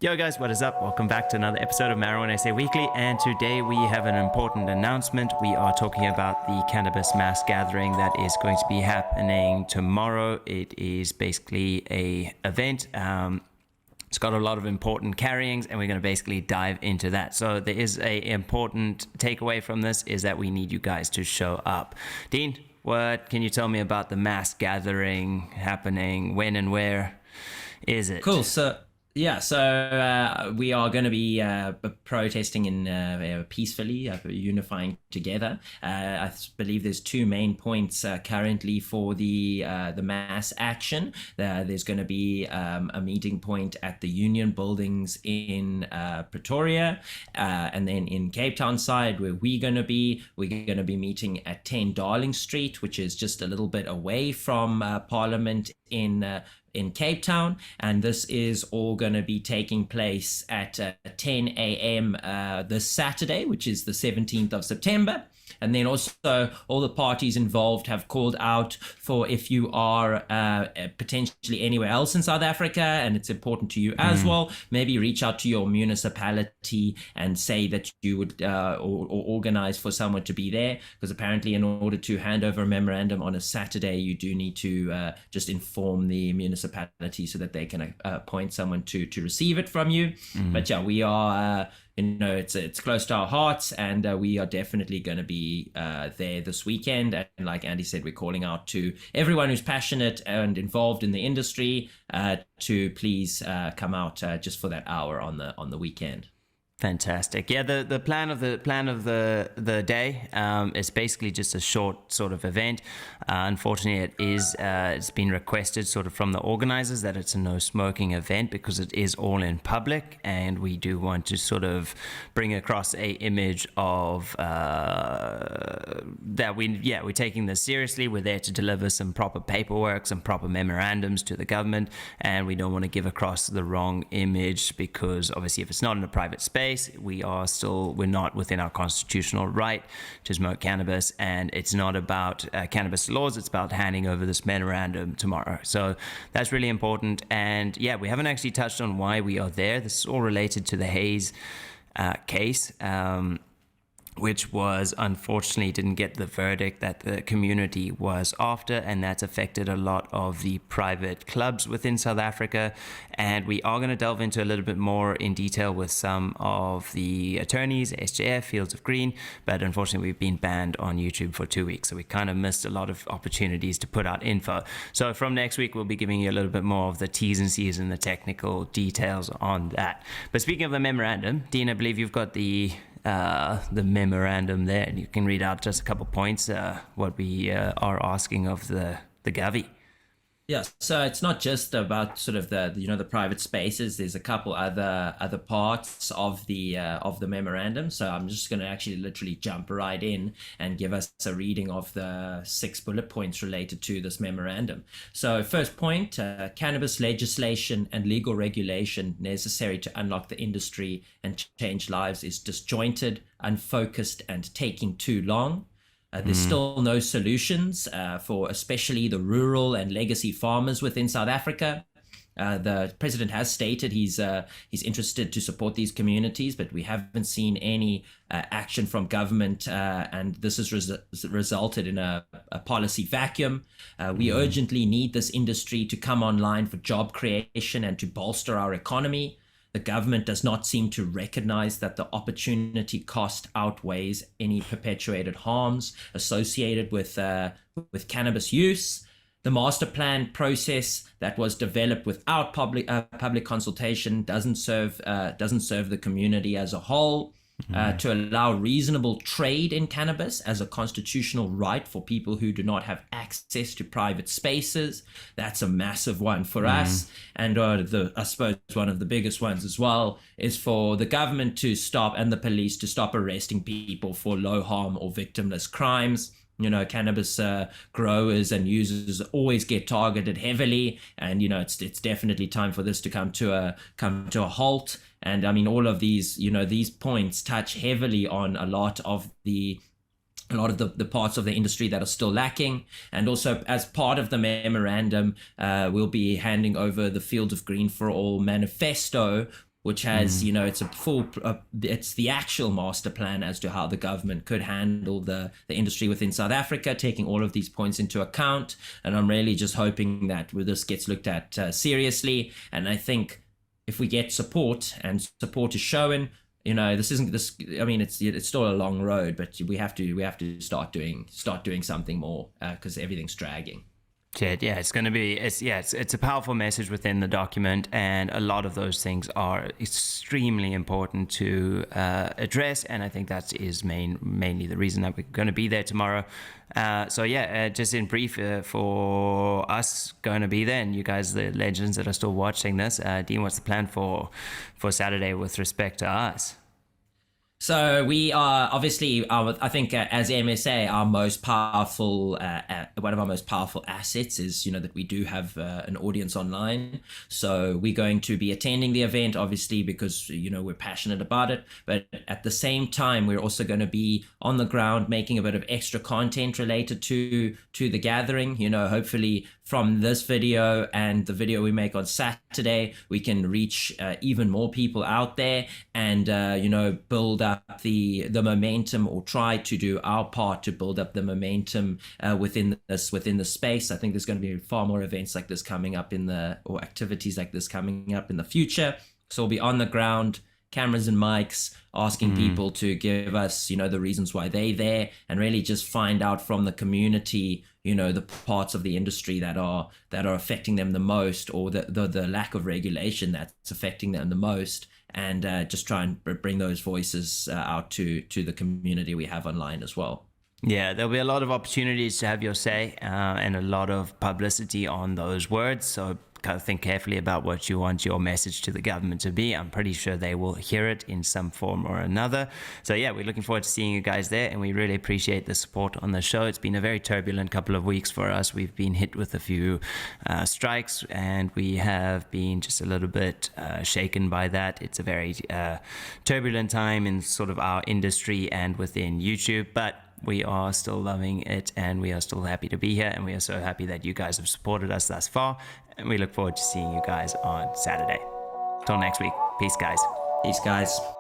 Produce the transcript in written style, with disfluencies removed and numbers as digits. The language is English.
Yo guys, what is up? Welcome back to another episode of Marijuana SA Weekly, and today we have an important announcement. We are talking about the cannabis mass gathering that is going to be happening tomorrow. It is basically a event. It's got a lot of important carryings, and we're going to basically dive into that. So there is a important takeaway from this is that we need you guys to show up. Dean, what can you tell me about the mass gathering happening? When and where is it? Cool. So we are going to be protesting in peacefully, unifying together. I believe there's two main points currently for the mass action. There's going to be a meeting point at the Union buildings in Pretoria, and then in Cape Town side where we're going to be meeting at 10 Darling Street, which is just a little bit away from Parliament in Cape Town, and this is all going to be taking place at 10 a.m. This Saturday, which is the 17th of September. And then also all the parties involved have called out for, if you are potentially anywhere else in South Africa and it's important to you as well, maybe reach out to your municipality and say that you would or organize for someone to be there, because apparently in order to hand over a memorandum on a Saturday, you do need to just inform the municipality so that they can appoint someone to receive it from you. But yeah, we are it's close to our hearts, and we are definitely going to be there this weekend. And like Andy said, we're calling out to everyone who's passionate and involved in the industry to please come out just for that hour on the weekend. Fantastic. Yeah, the plan of the day is basically just a short sort of event. Unfortunately, it's been requested sort of from the organizers that it's a no smoking event because it is all in public, and we do want to sort of bring across a image of that we're taking this seriously. We're there to deliver some proper paperwork, some proper memorandums to the government, and we don't want to give across the wrong image, because obviously if it's not in a private space, we're not within our constitutional right to smoke cannabis, and it's not about cannabis laws. It's about handing over this memorandum tomorrow. So that's really important. And yeah, we haven't actually touched on why we are there. This is all related to the Hayes case, which was unfortunately didn't get the verdict that the community was after, and that's affected a lot of the private clubs within South Africa. And we are going to delve into a little bit more in detail with some of the attorneys, SJF, Fields of Green, but unfortunately we've been banned on YouTube for 2 weeks, so we kind of missed a lot of opportunities to put out info. So from next week, we'll be giving you a little bit more of the T's and C's and the technical details on that. But speaking of the memorandum, Dean, I believe you've got the memorandum there, and you can read out just a couple points what we are asking of the Gavi. Yeah, so it's not just about sort of the private spaces. There's a couple other parts of the memorandum. So I'm just going to actually literally jump right in and give us a reading of the 6 bullet points related to this memorandum. So first point, cannabis legislation and legal regulation necessary to unlock the industry and change lives is disjointed, unfocused, and taking too long. There's still no solutions for especially the rural and legacy farmers within South Africa. The president has stated he's interested to support these communities, but we haven't seen any action from government, and this has resulted in a policy vacuum. We urgently need this industry to come online for job creation and to bolster our economy. The government does not seem to recognize that the opportunity cost outweighs any perpetuated harms associated with cannabis use. The master plan process that was developed without public consultation doesn't serve the community as a whole. To allow reasonable trade in cannabis as a constitutional right for people who do not have access to private spaces. That's a massive one for us. And I suppose one of the biggest ones as well is for the government to stop, and the police to stop arresting people for low harm or victimless crimes. Cannabis growers and users always get targeted heavily, and it's definitely time for this to come to a halt. And I mean, all of these these points touch heavily on a lot of the parts of the industry that are still lacking. And also, as part of the memorandum, we'll be handing over the Fields of Green for All manifesto, which has, it's a it's the actual master plan as to how the government could handle the industry within South Africa, taking all of these points into account. And I'm really just hoping that this gets looked at seriously. And I think if we get support, and support is showing, this isn't this. I mean, it's still a long road, but we have to start doing something more, because everything's dragging. Yeah, it's going to be, it's a powerful message within the document, and a lot of those things are extremely important to address, and I think that is mainly the reason that we're going to be there tomorrow. Just in brief, for us going to be there, and you guys, the legends that are still watching this, Dean, what's the plan for Saturday with respect to us? So we are obviously, I think, as MSA, our most powerful, one of our most powerful assets is, that we do have an audience online. So we're going to be attending the event, obviously, because, we're passionate about it. But at the same time, we're also going to be on the ground making a bit of extra content related to the gathering. Hopefully from this video and the video we make on Saturday, we can reach even more people out there, and, build up the momentum, or try to do our part to build up the momentum within the space. I think there's going to be far more events like this coming up or activities like this coming up in the future. So we'll be on the ground, cameras and mics, asking people to give us, the reasons why they're there, and really just find out from the community, the parts of the industry that are affecting them the most, or the lack of regulation that's affecting them the most, and just try and bring those voices out to the community we have online as well. Yeah, there'll be a lot of opportunities to have your say, and a lot of publicity on those words. So kind of think carefully about what you want your message to the government to be. I'm pretty sure they will hear it in some form or another. So yeah, we're looking forward to seeing you guys there, and we really appreciate the support on the show. It's been a very turbulent couple of weeks for us. We've been hit with a few strikes, and we have been just a little bit shaken by that. It's a very turbulent time in sort of our industry and within YouTube, but we are still loving it, and we are still happy to be here, and we are so happy that you guys have supported us thus far, and we look forward to seeing you guys on Saturday. Till next week. Peace, guys. Peace, guys.